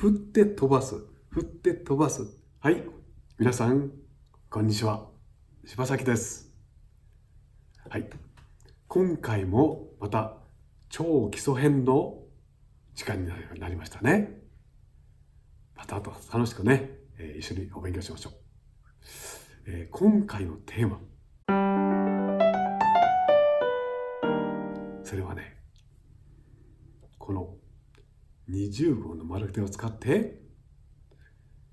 振って飛ばす。振って飛ばす。はい。皆さん、こんにちは。柴崎です。はい。今回もまた超基礎編の時間になりましたね。またあと楽しくね、一緒にお勉強しましょう。今回のテーマ。それはね、この20号の丸筆を使って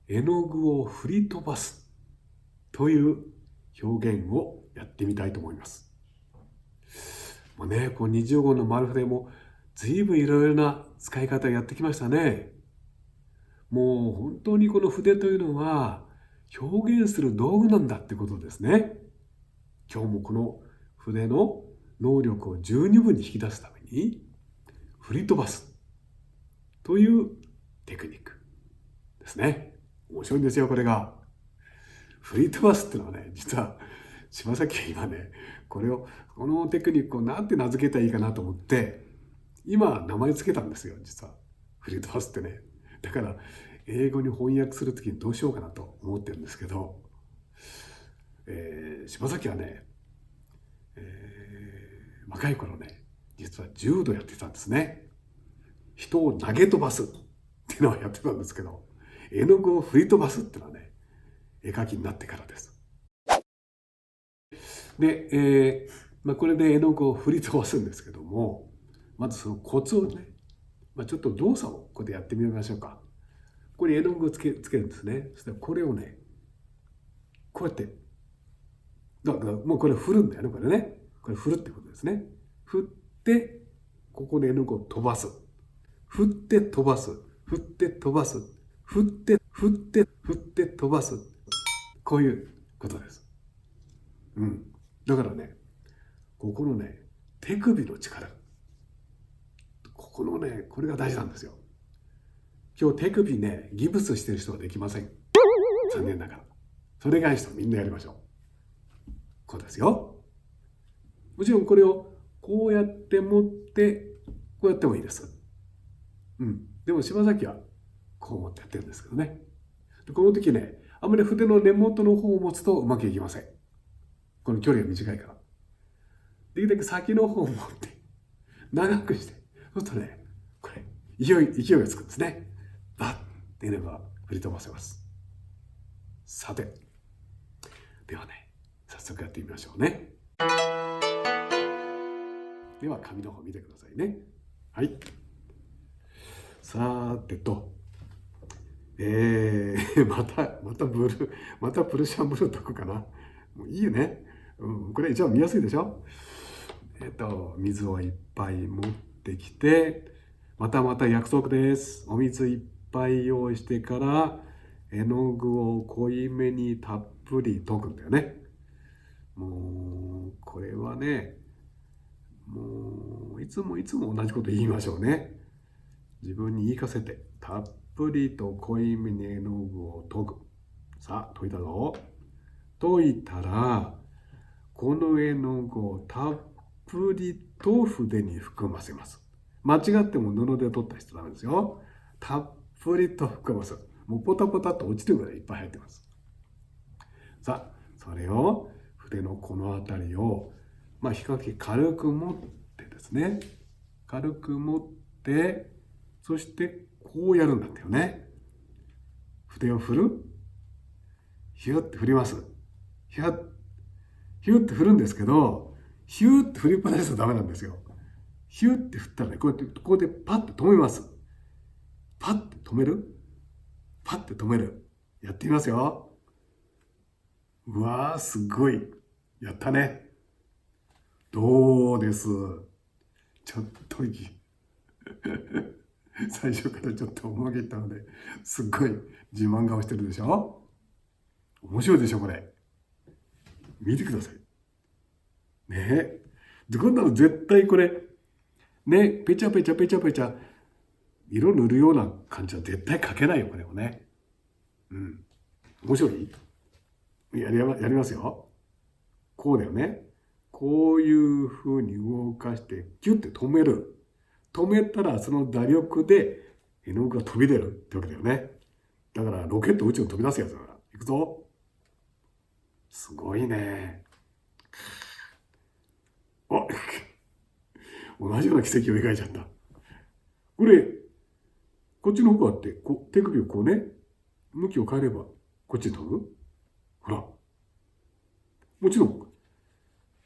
絵の具を振り飛ばすという表現をやってみたいと思います。もうね、こう20号の丸筆も随分いろいろな使い方をやってきましたね。もう本当にこの筆というのは表現する道具なんだってことですね。今日もこの筆の能力を十二分に引き出すために振り飛ばすというテクニックですね。面白いんですよ、これが。振り飛ばすっていうのはね、実は柴崎は今ね、このテクニックを何て名付けたらいいかなと思って今名前つけたんですよ、実は。振り飛ばすってね。だから英語に翻訳するときにどうしようかなと思ってるんですけど、柴崎はね、若い頃ね、実は柔道やってたんですね。人を投げ飛ばすっていうのはやってたんですけど、絵の具を振り飛ばすっていうのはね、絵描きになってからです。で、これで絵の具を振り飛ばすんですけども、まずそのコツをね、ちょっと動作をここでやってみましょうか。これ絵の具をつけるんですね。そしたらこれをね、こうやって、だからもうこれ振るんだよね、これね。これ振るってことですね。振って、ここで絵の具を飛ばす。振って飛ばす。振って飛ばす。振って、振って、振って飛ばす。こういうことです。だからね、ここのね、手首の力。ここのね、これが大事なんですよ。今日手首ね、ギブスしてる人はできません。残念ながら。それがいい人みんなやりましょう。こうですよ。もちろんこれをこうやって持って、こうやってもいいです。でも柴崎はこう持ってやってるんですけどね。でこの時ね、あまり筆の根元の方を持つとうまくいきません。この距離が短いから。できるだけ先の方を持って、長くして、そうするとね、これ、勢いがつくんですね。バッていれば振り飛ばせます。さて、ではね、早速やってみましょうね。では紙の方見てくださいね。はい。さーてと、またプルシャンブルーとくかな。もういいよね。これ一番見やすいでしょ。水をいっぱい持ってきて、また約束です。お水いっぱい用意してから、絵の具を濃いめにたっぷり溶くんだよね。もう、これはね、もう、いつも同じこと言いましょうね。自分に言い聞かせて、たっぷりと濃いめに絵の具を溶く。さあ、溶いたぞ。溶いたら、この絵の具をたっぷりと筆に含ませます。間違っても布で取った人ダメですよ。たっぷりと含ませる。もうポタポタと落ちるぐらいいっぱい入ってます。さあ、それを筆のこの辺りを、比較的軽く持ってですね。軽く持って、そしてこうやるんだったよね。筆を振る。ヒュッて振ります。ヒュッて振るんですけど、ヒュッて振りっぱなしちゃダメなんですよ。ヒュッて振ったらね、ここでパッと止めます。パッて止める。パッて止める。やってみますよ。うわー、すごい。やったね。どうです。ちょっと最初からちょっと思い切ったので、すっごい自慢顔してるでしょ。面白いでしょ、これ。見てください。ねで、こんなの絶対これ、ね、ペチャペチャ、色塗るような感じは絶対描けないよ、これをね。面白い？やりますよ。こうだよね。こういう風に動かして、キュッて止める。止めたらその打力で絵の具が飛び出るってわけだよね。だからロケット宇宙に飛び出すやつだから。いくぞ。すごいね。あ、同じような奇跡を描いちゃった。これ、こっちの方があって、手首をこうね、向きを変えれば、こっちに飛ぶ。ほら。もちろん、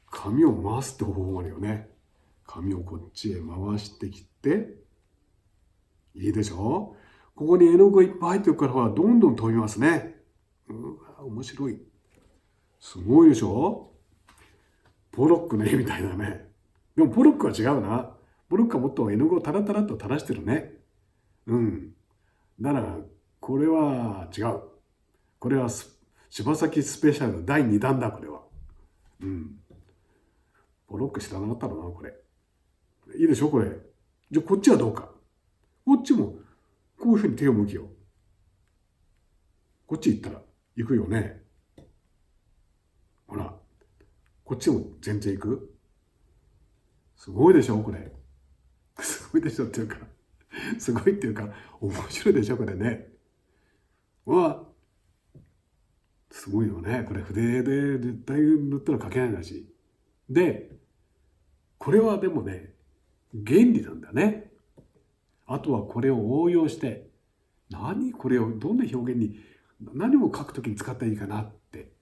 紙を回すって方法もあるよね。紙をこっちへ回してきて、いいでしょ。ここに絵の具がいっぱい入ってるからどんどん飛びますね。面白い。すごいでしょ。ポロックの絵みたいだね。でもポロックは違うな。ポロックはもっと絵の具をタラタラっと垂らしてるね。だから、これは違う。これは柴崎スペシャル第2弾だ、これは。ポロック知らなかったのな、これ。いいでしょ、これ。じゃあ、こっちはどうか。こっちも、こういうふうに手を向きよ。こっち行ったら、行くよね。ほら。こっちも全然行く。すごいでしょ、これ。すごいでしょっていうか、すごいっていうか、面白いでしょ、これね。すごいよね。これ筆で絶対塗ったら描けないらしい。で、これはでもね、原理なんだね。あとはこれを応用して、これをどんな表現に、何を書くときに使ったらいいかなって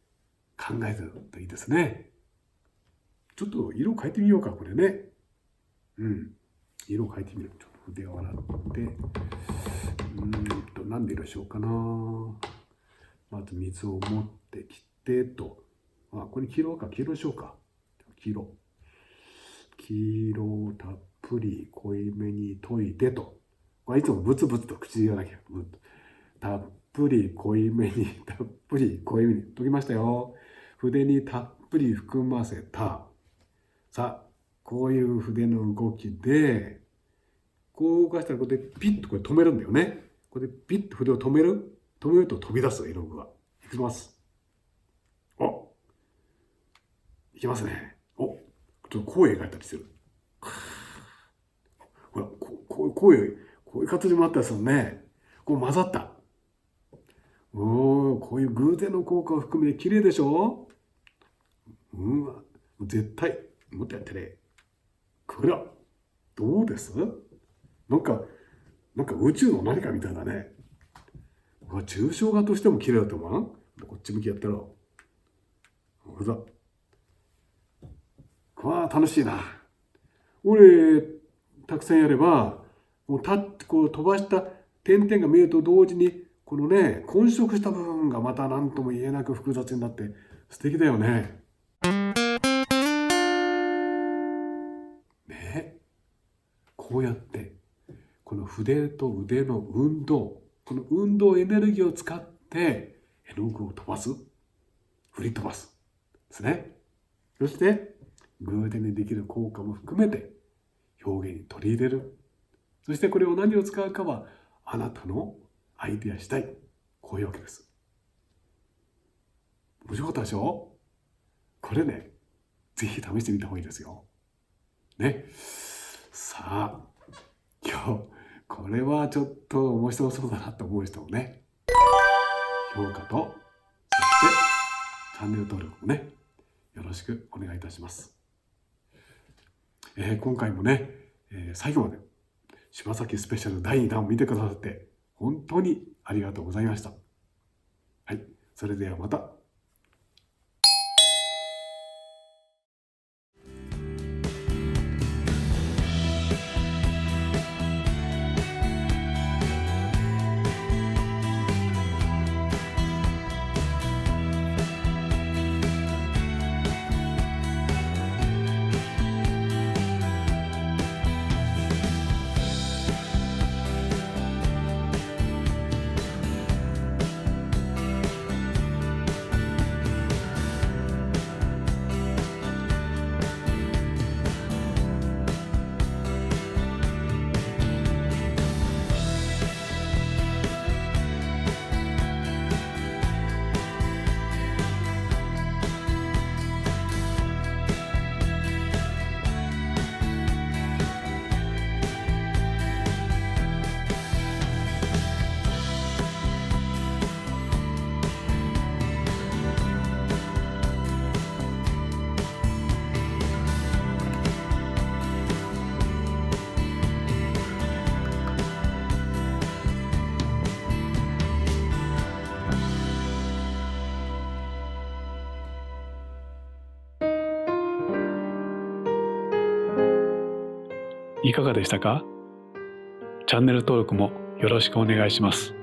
考えてるといいですね。ちょっと色変えてみようか、これね。色変えてみよう。ちょっと筆を洗って。何で色しようかな。まず水を持ってきてと。これ黄色しようか。黄色をたっぷり濃いめに溶いてと。いつもブツブツと口で言わなきゃ。たっぷり濃いめに溶きましたよ。筆にたっぷり含ませた。さあ、こういう筆の動きで、こう動かしたらこれでピッとこれ止めるんだよね。これでピッと筆を止めると飛び出す絵の具が。いきます。いきますね。ちょっとこう描いたりする。ほら、こういう形もあったりするね。こう混ざった。こういう偶然の効果を含めて綺麗でしょ。絶対、もっとやってね。これは、どうです？なんか宇宙の何かみたいだね。抽象画としても綺麗だと思う？こっち向きやったら。ほら。楽しいな。俺、たくさんやれば、こう飛ばした点々が見えると同時に、このね、混色した部分がまた何とも言えなく複雑になって素敵だよね。こうやって、この筆と腕の運動、この運動エネルギーを使って絵の具を飛ばす、振り飛ばすですね。そして偶然にできる効果も含めて表現に取り入れる。そしてこれを何を使うかはあなたのアイデア次第。こういうわけです。面白かったでしょ？これね、ぜひ試してみた方がいいですよ。ね。さあ、今日これはちょっと面白そうだなと思う人もね、評価と、そしてチャンネル登録もね、よろしくお願いいたします。今回もね、最後まで柴崎スペシャル第2弾を見てくださって本当にありがとうございました。はい、それではまた。いかがでしたか？チャンネル登録もよろしくお願いします。